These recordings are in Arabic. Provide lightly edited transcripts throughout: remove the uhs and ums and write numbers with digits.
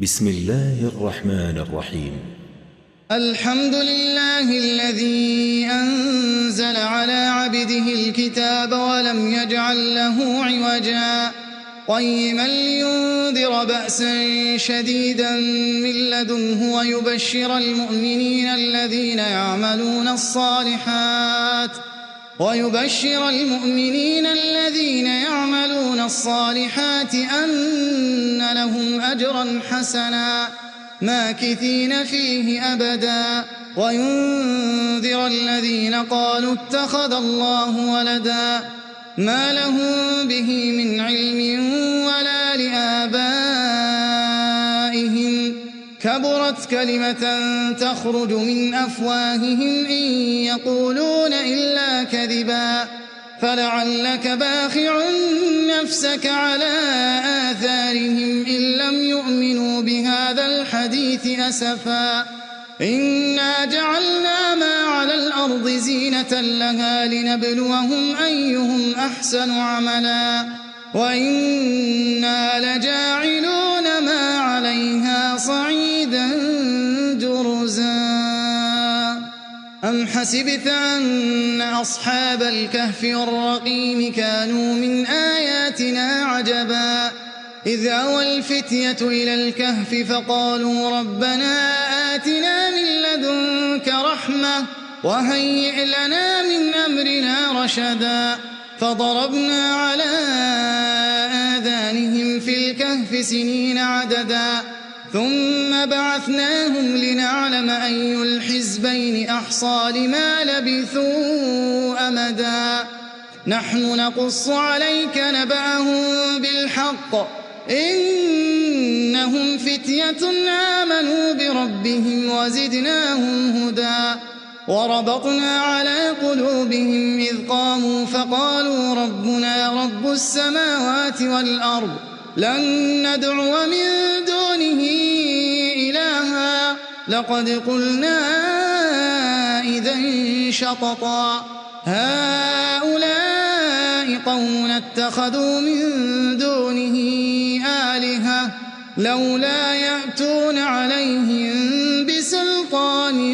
بسم الله الرحمن الرحيم. الحمد لله الذي أنزل على عبده الكتاب ولم يجعل له عوجا قيما لينذر بأسا شديدا من لدنه ويبشر المؤمنين الذين يعملون الصالحات أن لهم أجرا حسنا ماكثين فيه أبدا وينذر الذين قالوا اتخذ الله ولدا ما لهم به من علم ولا لآبائهم كبرت كلمة تخرج من أفواههم إن يقولون إلا كذبا فلعلك باخع نفسك على آثارهم إن لم يؤمنوا بهذا الحديث أسفا إنا جعلنا ما على الأرض زينة لها لنبلوهم أيهم أحسن عملا وإنا لجاعلون ما عليها صعيدا جرزا أم حسبت أن أصحاب الكهف والرقيم كانوا من آياتنا عجبا إذ أوى الفتية إلى الكهف فقالوا ربنا آتنا من لدنك رحمة وهيئ لنا من أمرنا رشدا فضربنا على آذانهم في الكهف سنين عددا ثم بعثناهم لنعلم أي الحزبين أحصى لما لبثوا أمدا نحن نقص عليك نبأهم بالحق إنهم فتية آمنوا بربهم وزدناهم هدى وربطنا على قلوبهم إذ قاموا فقالوا ربنا رب السماوات والأرض لن ندعو من دونه إلها لقد قلنا إذا شططا هؤلاء قوم اتخذوا من دونه آلهة لولا يأتون عليهم بسلطان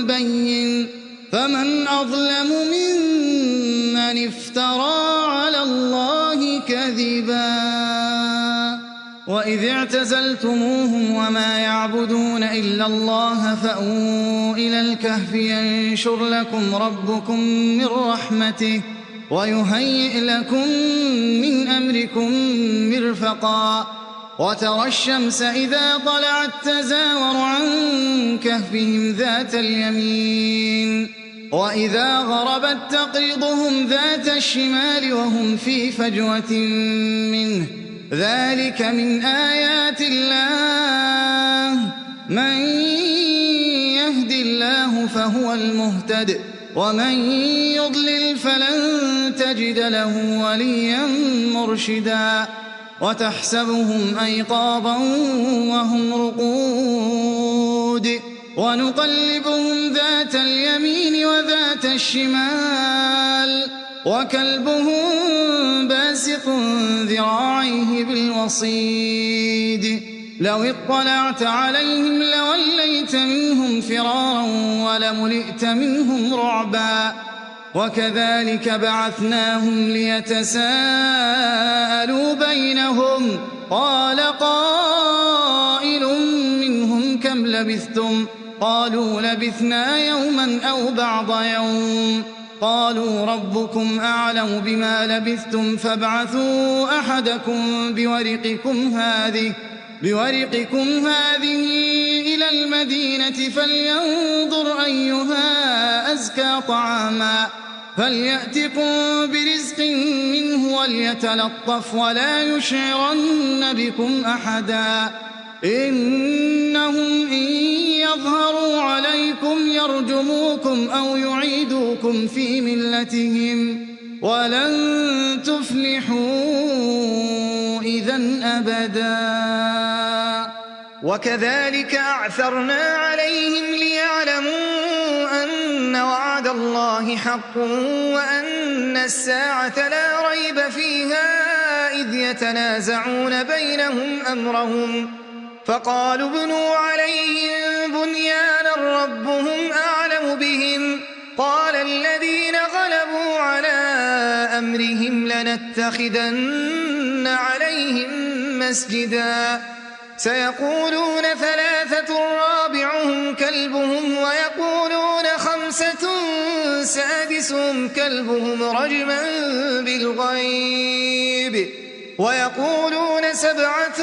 بين فمن أظلم ممن افترى على الله كذبا وإذ اعتزلتموهم وما يعبدون إلا الله فأووا إلى الكهف ينشر لكم ربكم من رحمته ويهيئ لكم من أمركم مرفقا وترى الشمس إذا طلعت تزاور عن كهفهم ذات اليمين وإذا غربت تقرضهم ذات الشمال وهم في فجوة منه ذلك من آيات الله من يهد الله فهو المهتد ومن يضلل فلن تجد له وليا مرشدا وتحسبهم أيقاظا وهم رقود ونقلبهم ذات اليمين وذات الشمال وكلبهم باسط ذراعيه بالوصيد لو اطلعت عليهم لوليت منهم فرارا ولملئت منهم رعبا وكذلك بعثناهم ليتساءلوا بينهم قال قائل منهم كم لبثتم قالوا لبثنا يوما أو بعض يوم قالوا ربكم أعلم بما لبثتم فابعثوا أحدكم بورقكم هذه إلى المدينة فلينظر أيها أزكى طعاما فليأتكم برزق منه وليتلطف ولا يشعرن بكم أحدا إنهم إن يظهروا عليكم يرجموكم أو يعيدوكم في ملتهم ولن تفلحوا إذن أبدا وكذلك أعثرنا عليهم ليعلموا أن وعد الله حق وأن الساعة لا ريب فيها إذ يتنازعون بينهم أمرهم فقالوا ابنوا عليهم بنيانا ربهم أعلم بهم قال الذين غلبوا على أمرهم لنتخذن عليهم مسجدا سيقولون ثلاثة رابعهم كلبهم ويقولون خمسة سادسهم كلبهم رجما بالغيب ويقولون سبعة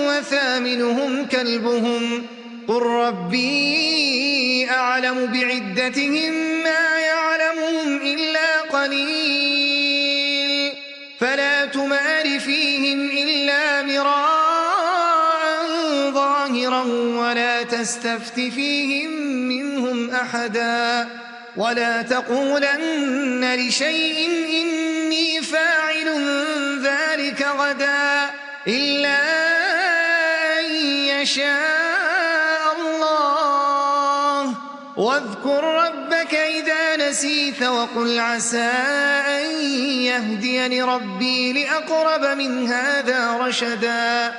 وثامنهم كلبهم قل ربي أعلم بعدتهم ما يعلمهم إلا قليل فلا تمار فيهم إلا مراء ظاهرا ولا تستفت فيهم منهم أحدا ولا تقولن لشيء إني فاعل ذلك غدا إلا أن يشاء الله واذكر ربك إذا نسيت وقل عسى أن يهديني ربي لأقرب من هذا رشدا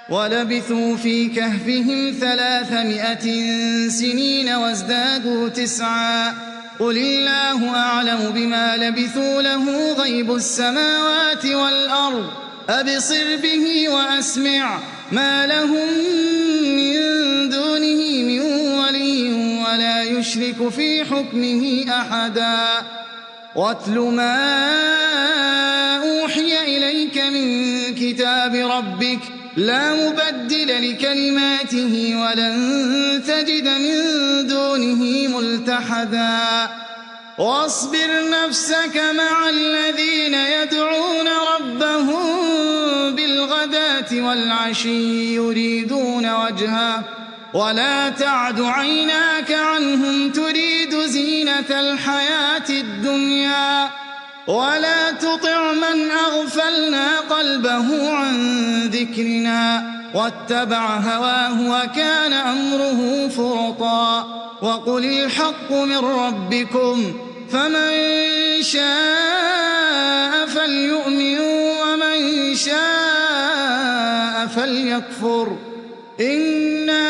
ولبثوا في كهفهم 300 سنين وازدادوا 9 قل الله أعلم بما لبثوا له غيب السماوات والأرض أبصر به وأسمع ما لهم من دونه من ولي ولا يشرك في حكمه أحدا واتل ما أوحي إليك من كتاب ربك لا مبدل لكلماته ولن تجد من دونه ملتحدا واصبر نفسك مع الذين يدعون ربهم بالغداة والعشي يريدون وجهه ولا تعد عيناك عنهم تريد زينة الحياة الدنيا ولا تطع من أغفلنا قلبه عن ذكرنا واتبع هواه وكان أمره فرطا وقل الحق من ربكم فمن شاء فليؤمن ومن شاء فليكفر إنا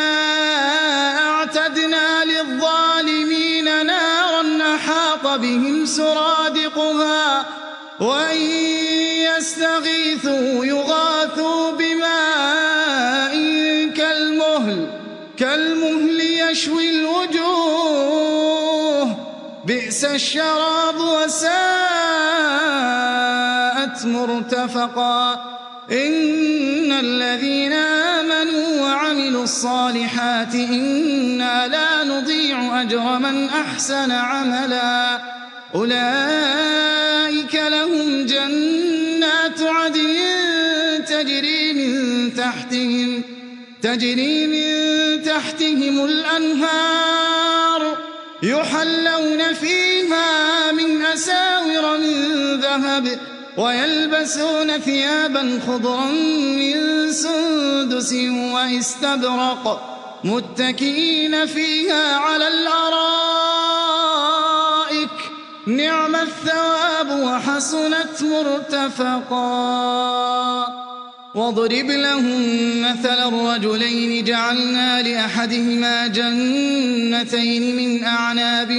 أعتدنا للظالمين نارا أحاط بهم سرادقها وإن يستغيثوا يغاثوا بماء كالمهل يشوي الوجوه بئس الشراب وساءت مرتفقا إن الذين آمنوا وعملوا الصالحات إنا لا نضيع أجر من أحسن عملا أولئك لهم جنات عدن تجري من تحتهم الأنهار يحلون فيها من أساور من ذهب ويلبسون ثيابا خضرا من سندس واستبرق متكئين فيها على الأرائك نعم الثواب وحسنت مرتفقا واضرب لهم مثل الرجلين جعلنا لأحدهما جنتين من أعناب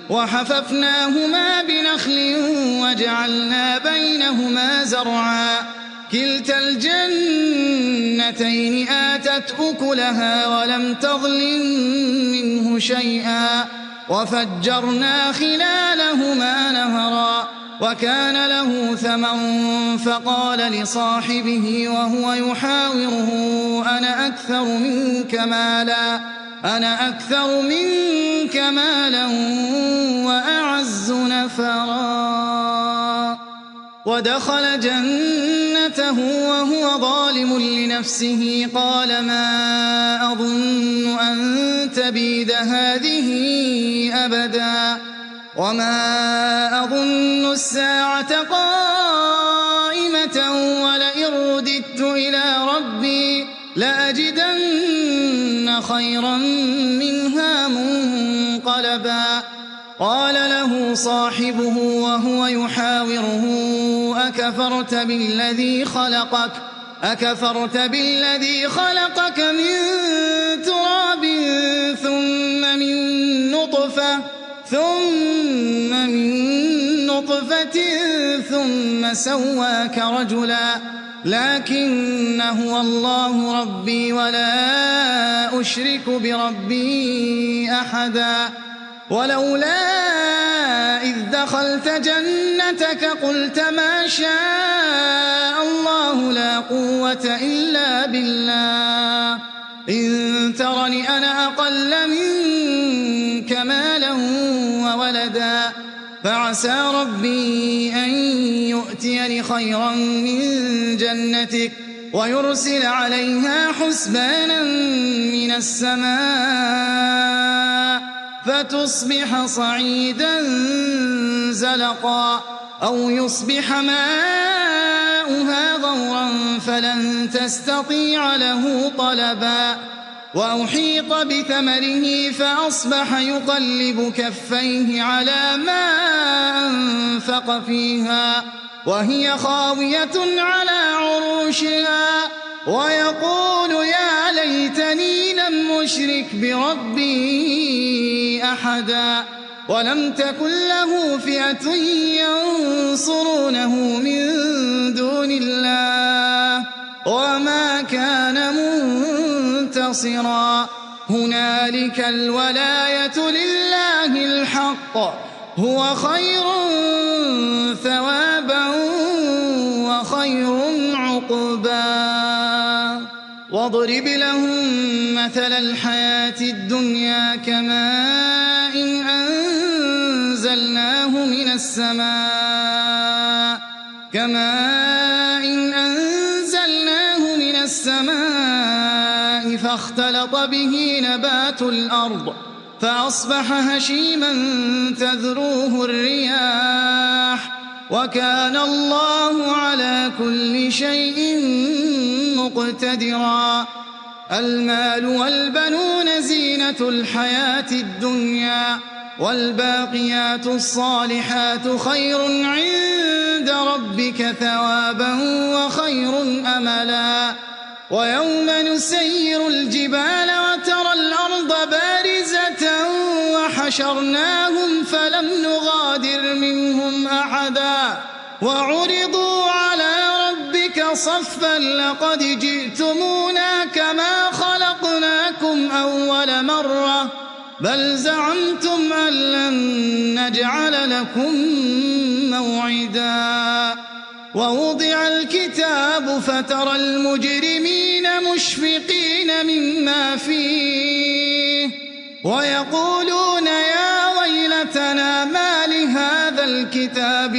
وحففناهما بنخل وجعلنا بينهما زرعا كلتا الجنتين آتت أكلها ولم تظلم منه شيئا وفجرنا خلالهما نهرا وكان له ثمر فقال لصاحبه وهو يحاوره أنا أكثر منك مالا وأعز نفرا ودخل جنته وهو ظالم لنفسه قال ما أظن أن تبيد هذه أبدا وما أظن الساعة قائمة ولئن رددت إلى ربي لأجدن خيرا منها منقلبا قال له صاحبه وهو يحاوره أكفرت بالذي خلقك أكفرت بالذي خلقك من تراب ثم من نطفة ثم سواك رجلا لكن هو الله ربي ولا أشرك بربي أحدا ولولا إذ دخلت جنتك قلت ما شاء الله لا قوة إلا بالله إن ترني أنا أقل منك مالا وولدا فعسى ربي أن يؤتيني خيرا من جنتك ويرسل عليها حسبانا من السماء فتصبح صعيدا زلقا أو يصبح ماؤها غورا فلن تستطيع له طلبا وأحيط بثمره فأصبح يقلب كفيه على ما أنفق فيها وهي خاوية على عروشها ويقول يا ليتني لم أشرك بربي أحدا ولم تكن له فئة ينصرونه من دون الله وما كان منتصرا هنالك الولاية لله الحق هو خير ثوابا وخير عقبا واضرب لهم مثل الحياة الدنيا كماء أنزلناه من السماء فاختلط به نبات الأرض فأصبح هشيما تذروه الرياح وكان الله على كل شيء مقتدرا المال والبنون زينة الحياة الدنيا والباقيات الصالحات خير عند ربك ثوابا وخير أملا ويوم نسير الجبال وترى الأرض بارزة وحشرناهم فلم نغادر منهم أحدا وعرضوا على ربك صفا لقد جئتمونا كما خلقناكم أول مرة بل زعمتم أن لن نجعل لكم موعدا ووضع الكتاب فترى المجرمين مشفقين مما فيه ويقولون يا ويلتنا ما لهذا الكتاب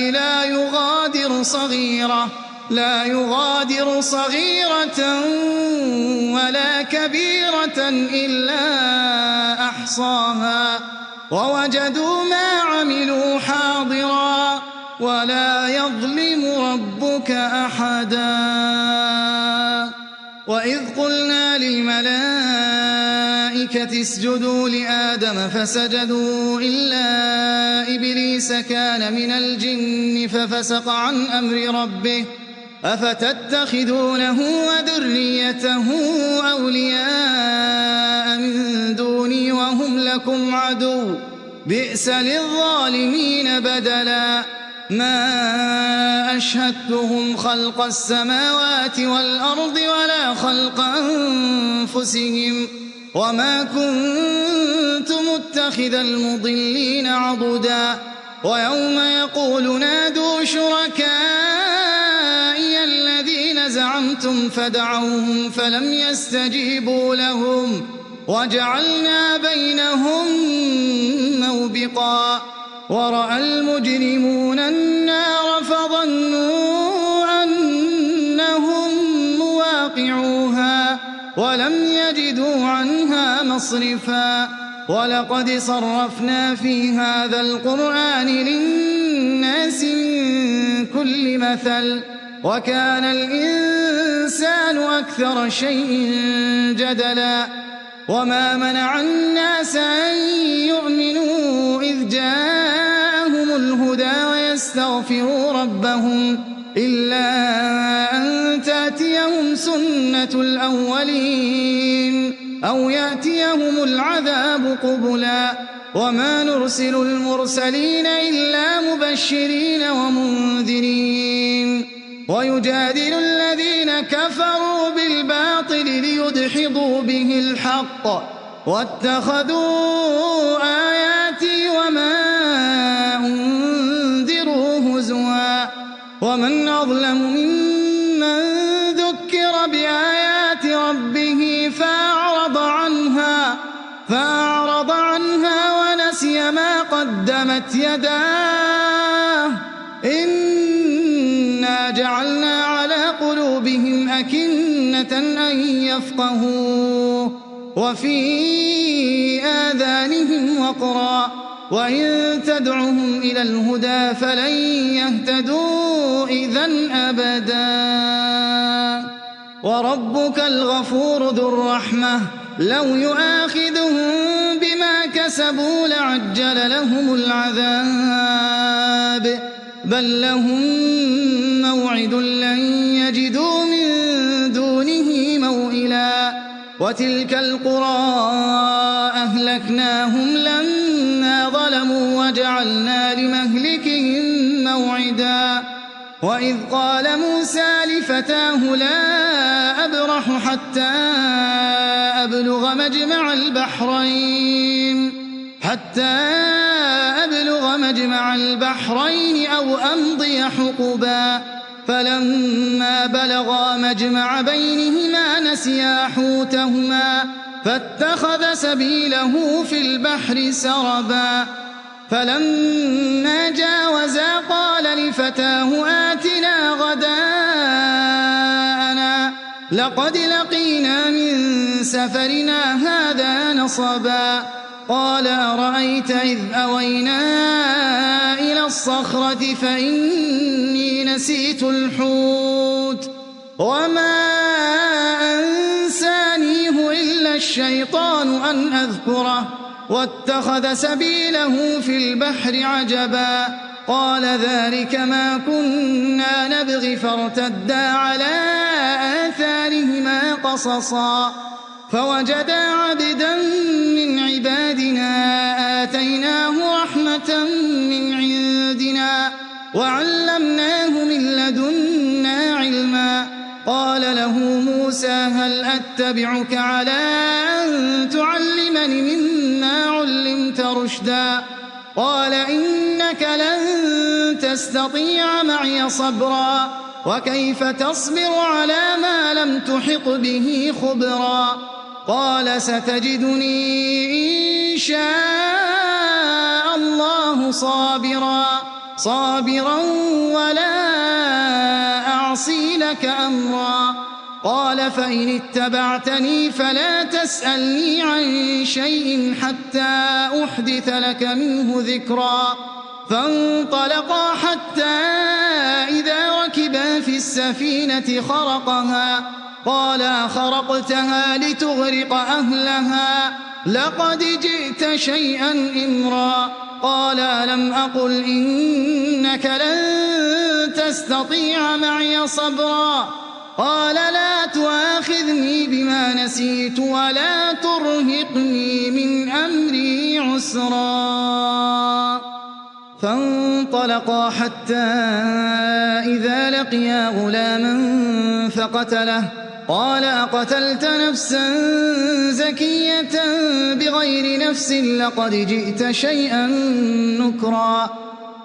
لا يغادر صغيرة ولا كبيرة إلا أحصاها ووجدوا ما عملوا حاضرا ولا يظلم ربك أحدا وإذ قلنا للملائكة اسجدوا لآدم فسجدوا إلا إبليس كان من الجن ففسق عن أمر ربه أفتتخذونه وذريته أولياء من دوني وهم لكم عدو بئس للظالمين بدلا ما أشهدتهم خلق السماوات والأرض ولا خلق أنفسهم وما كنت متخذ المضلين عضدا ويوم يقول نادوا شركائي الذين زعمتم فدعوهم فلم يستجيبوا لهم وجعلنا بينهم موبقا ورأى المجرمون النار فظنوا أنهم مواقعوها ولم يجدوا عنها مصرفا ولقد صرفنا في هذا القرآن للناس من كل مثل وكان الإنسان أكثر شيء جدلا وما منع الناس أن يؤمنوا إذ جاءهم الهدى ويستغفروا ربهم إلا أن تأتيهم سُنَّةُ الْأَوَّلِينَ أَوْ يَأْتِيَهُمُ الْعَذَابُ قُبُلًا وَمَا نُرْسِلُ الْمُرْسَلِينَ إِلَّا مُبَشِّرِينَ وَمُنذِرِينَ وَيُجَادِلُ الَّذِينَ كَفَرُوا بِالْبَاطِلِ لِيُدْحِضُوا بِهِ الْحَقَّ وَاتَّخَذُوا آيَاتِي وَمَا أُنذِرُوا هُزُوًا وَمَنْ أَظْلَمُ مِمَّنْ ذُكِّرَ بِآيَاتِ رَبِّهِ فَأَعْرَضَ عَنْهَا وَنَسِيَ مَا قَدَّمَتْ يَدَاهُ إِنَّا جَعَلْنَا عَلَى قُلُوبِهِمْ أَكِنَّةً أَن يَفْقَهُوهُ وَفِي آذَانِهِمْ وَقْرًا وَإِن تَدْعُهُمْ إِلَى الْهُدَىٰ فَلَن يَهْتَدُوا إِذًا أَبَدًا وَرَبُّكَ الْغَفُورُ ذُو الرَّحْمَةِ لَوْ يُؤَاخِذُهُم بِمَا كَسَبُوا لَعَجَّلَ لَهُمُ الْعَذَابَ بَل لَّهُم مَّوْعِدٌ لَّن يَجِدُوا مِن دُونِهِ مَوْئِلًا وَتِلْكَ الْقُرَىٰ أَهْلَكْنَاهُمْ لَمَّا ظَلَمُوا وَجَعَلْنَا لِمَهْلِكِهِم مَّوْعِدًا وَإِذْ قَالَ مُوسَىٰ لِفَتَاهُ لَا أَبْرَحُ حَتَّىٰ أَبْلُغَ مَجْمَعَ الْبَحْرَيْنِ أَوْ أَمْضِيَ حُقُبًا فَلَمَّا بَلَغَا مَجْمَعَ بَيْنِهِمَا نَسِيَا حُوتَهُمَا فَاتَّخَذَ سَبِيلَهُ فِي الْبَحْرِ سَرَبًا فَلَمَّا جَاوَزَا قَالَ لِفَتَاهُ آتِنَا غَدَاءَنَا لَقَدْ لَقِينَا مِن سَفَرِنَا هَٰذَا نَصَبًا قَالَ أَرَأَيْتَ إِذْ أَوَيْنَا إِلَى الصَّخْرَةِ فَإِنِّي نَسِيتُ الْحُوتَ وَمَا أَنسَانِيهُ إِلَّا الشَّيْطَانُ أَنْ أَذْكُرَهُ وَاتَّخَذَ سَبِيلَهُ فِي الْبَحْرِ عَجَبًا قَالَ ذَٰلِكَ مَا كُنَّا نَبْغِ فَارْتَدَّا عَلَىٰ آثَارِهِمَا قَصَصًا فَوَجَدَا عَبْدًا مِّنْ عِبَادِنَا آتَيْنَاهُ رَحْمَةً مِّنْ عِندِنَا وَعَلَّمْنَاهُ مِن لَّدُنَّا عِلْمًا قَالَ لَهُ مُوسَىٰ هَلْ أَتَّبِعُكَ عَلَىٰ أَن تُعَلِّمَنِ مِمَّا عُلِّمْتَ رُشْدًا قَالَ إِنَّكَ لَن تَسْتَطِيعَ مَعِيَ صَبْرًا وَكَيْفَ تَصْبِرُ عَلَىٰ مَا لَمْ تُحِطْ بِهِ خُبْرًا قَالَ سَتَجِدُنِي إِن شَاءَ اللَّهُ صَابِرًا وَلَا أَعْصِي لَكَ أَمْرًا قَالَ فَإِنِ اتَّبَعْتَنِي فَلَا تَسْأَلْنِي عَن شَيْءٍ حَتَّىٰ أُحْدِثَ لَكَ مِنْهُ ذِكْرًا فَانطَلَقَا حَتَّىٰ إِذَا رَكِبَا فِي السَّفِينَةِ خَرَقَهَا قَالَ أَخَرَقْتَهَا لِتُغْرِقَ أَهْلَهَا لَقَدْ جِئْتَ شَيْئًا إِمْرًا قَالَ أَلَمْ أَقُلْ إِنَّكَ لَن تَسْتَطِيعَ مَعِيَ صَبْرًا قَالَ لَا تُؤَاخِذْنِي بِمَا نَسِيتُ وَلَا تُرْهِقْنِي مِنْ أَمْرِي عُسْرًا فَانطَلَقَا حَتَّىٰ إِذَا لَقِيَا غُلَامًا فَقَتَلَهُ قَالَ أَقَتَلْتَ نَفْسًا زَكِيَّةً بِغَيْرِ نَفْسٍ لَّقَدْ جِئْتَ شَيْئًا نُّكْرًا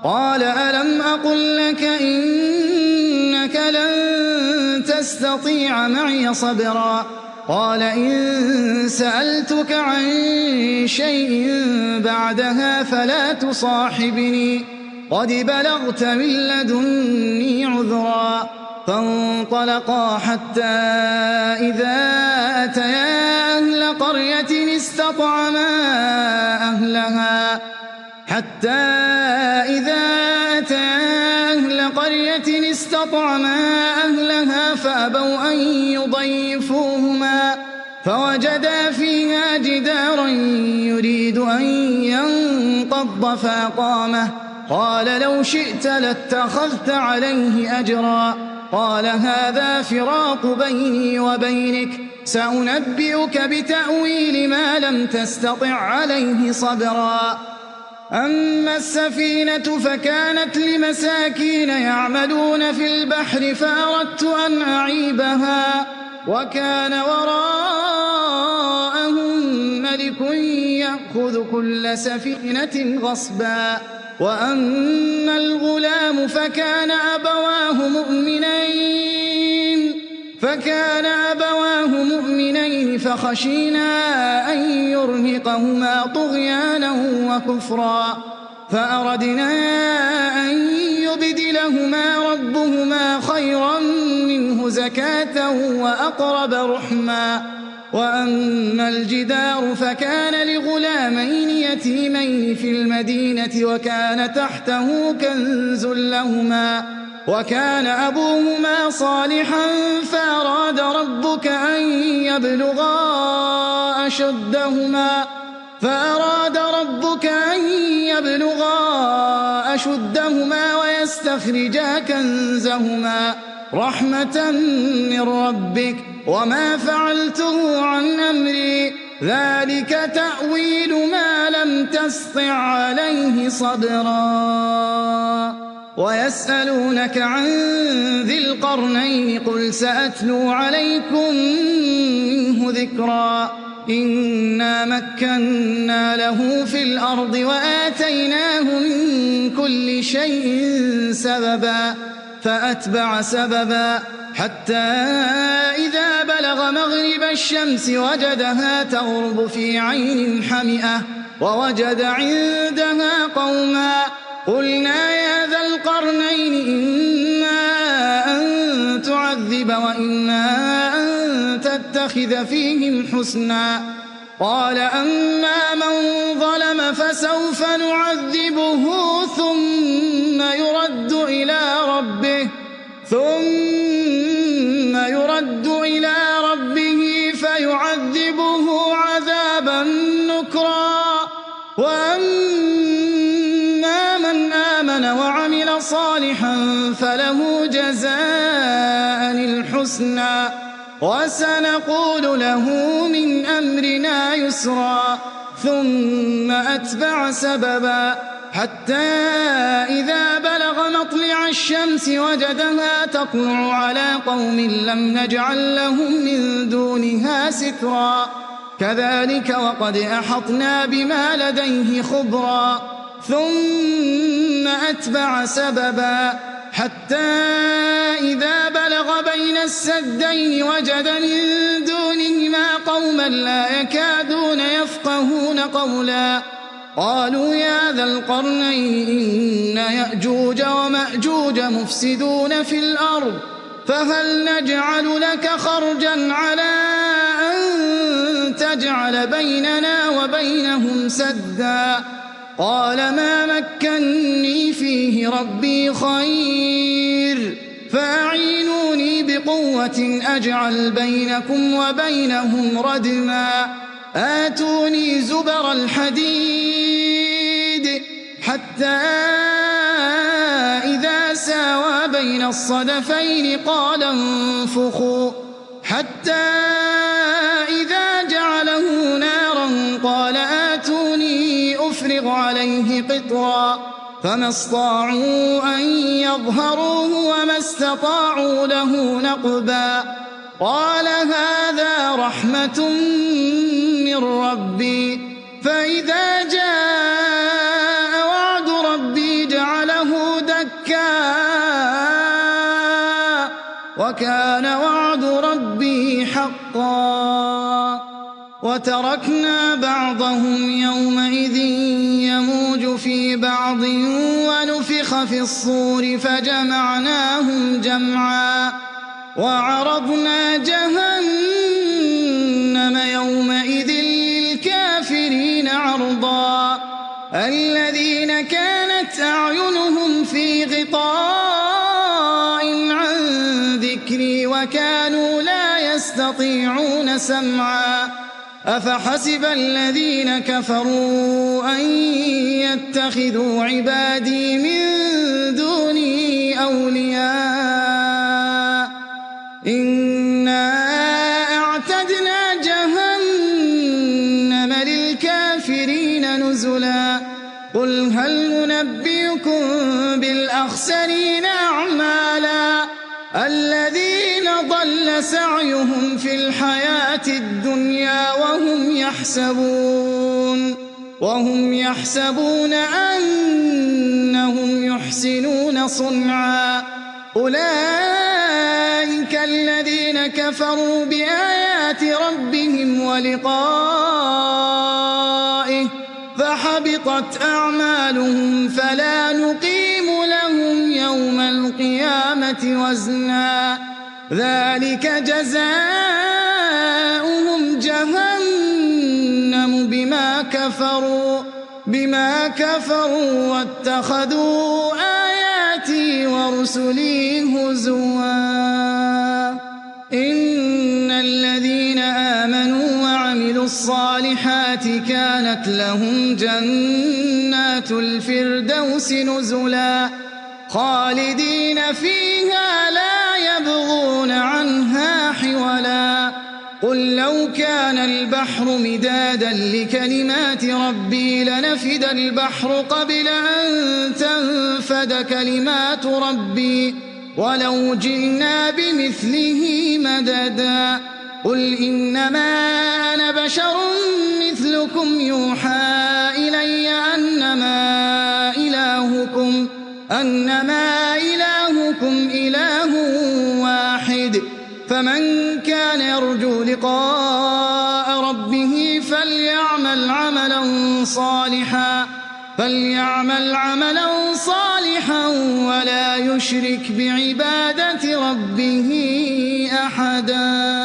قَالَ أَلَمْ أَقُل لَّكَ إِنَّكَ لَن تَسْتَطِيعَ مَعِيَ صَبْرًا قَالَ إِن سَأَلْتُكَ عَن شَيْءٍ بَعْدَهَا فَلَا تُصَاحِبْنِي قَدْ بَلَغْتَ مِن لَّدُنِّي عُذْرًا فَانطَلَقَا حَتَّىٰ إِذَا أَتَيَا أَهْلَ قَرْيَةٍ اسْتَطْعَمَا أَهْلَهَا فَأَبَوْا أَن يُضَيِّفُوهُمَا فَوَجَدَا فِيهَا جِدَارًا يُرِيدُ أَن يَنقَضَّ فَأَقَامَهُ قَالَ لَوْ شِئْتَ لَاتَّخَذْتَ عَلَيْهِ أَجْرًا قال هذا فراق بيني وبينك سأنبئك بتأويل ما لم تستطع عليه صبرا أما السفينة فكانت لمساكين يعملون في البحر فأردت أن أعيبها وكان وراءهم ملك يأخذ كل سفينة غصبا وأما الغلام فكان أبواه مؤمنين فخشينا أن يرهقهما طغيانا وكفرا فأردنا أن يبدلهما ربهما خيرا منه زكاة وأقرب رحما وأما الجدار فكان لغلامين يتيمين في المدينة وكان تحته كنز لهما وكان أبوهما صالحا فأراد ربك أن يبلغا أشدهما ويستخرجا كنزهما رحمة من ربك وما فعلته عن أمري ذلك تأويل ما لم تسطع عليه صبرا ويسألونك عن ذي القرنين قل سأتلو عليكم منه ذكرا إنا مكنا له في الأرض وآتيناه من كل شيء سببا فأتبع سببا حتى إذا بلغ مغرب الشمس وجدها تغرب في عين حمئة ووجد عندها قوما قلنا يا ذا القرنين إما أن تعذب وإما أن تتخذ فيهم حسنا قال أما من ظلم فسوف نعذبه ثم يرد إلى ربه فيعذبه عذابا نكرا وأما من آمن وعمل صالحا فله جزاء الحسنى وسنقول له من أمرنا يسرا ثم أتبع سببا حتى إذا بلغ مطلع الشمس وجدها تطلع على قوم لم نجعل لهم من دونها سترا كذلك وقد أحطنا بما لديه خبرا ثم أتبع سببا حتى إذا بلغ بين السدين وجد من دونهما قوما لا يكادون يفقهون قولا قالوا يا ذا القرنين إن يأجوج ومأجوج مفسدون في الأرض فهل نجعل لك خرجا على أن تجعل بيننا وبينهم سدا قال ما مكني فيه ربي خير فأعينوني بقوة أجعل بينكم وبينهم ردما آتوني زبر الحديد حتى إذا ساوى بين الصدفين قال انفخوا حتى إذا جعله نارا قال آتوني أفرغ عليه قطرا فما استطاعوا أن يظهروه وما استطاعوا له نقبا قال هذا رحمة من ربي فإذا جاء وعد ربي جعله دكا وكان وعد ربي حقا وتركنا بعضهم يومئذ يموج في بعض ونفخ في الصور فجمعناهم جمعا وعرضنا جهنم يومئذ للكافرين عرضا الذين كانت أعينهم في غطاء عن ذكري وكانوا لا يستطيعون سمعا أفحسب الذين كفروا أن يتخذوا عبادي من دوني أولياء هل ننبئكم بالأخسرين أعمالا الذين ضل سعيهم في الحياة الدنيا وهم يحسبون أنهم يحسنون صنعا أولئك الذين كفروا بآيات ربهم ولقائه فحبطت أعمالهم فلا نقيم لهم يوم القيامة وزنا ذلك جزاؤهم جهنم بما كفروا واتخذوا آياتي ورسلي هزوا إن الذين آمنوا وعملوا الصالحات كانت لهم جنات الفردوس نزلا خالدين فيها لا يبغون عنها حولا قل لو كان البحر مدادا لكلمات ربي لنفد البحر قبل أن تنفد كلمات ربي ولو جئنا بمثله مددا قل إنما أنا بشر مثلكم يوحى إلي أنما إلهكم إله واحد فمن كان يرجو لقاء ربه فليعمل عملا صالحا ولا يشرك بعبادة ربه أحدا.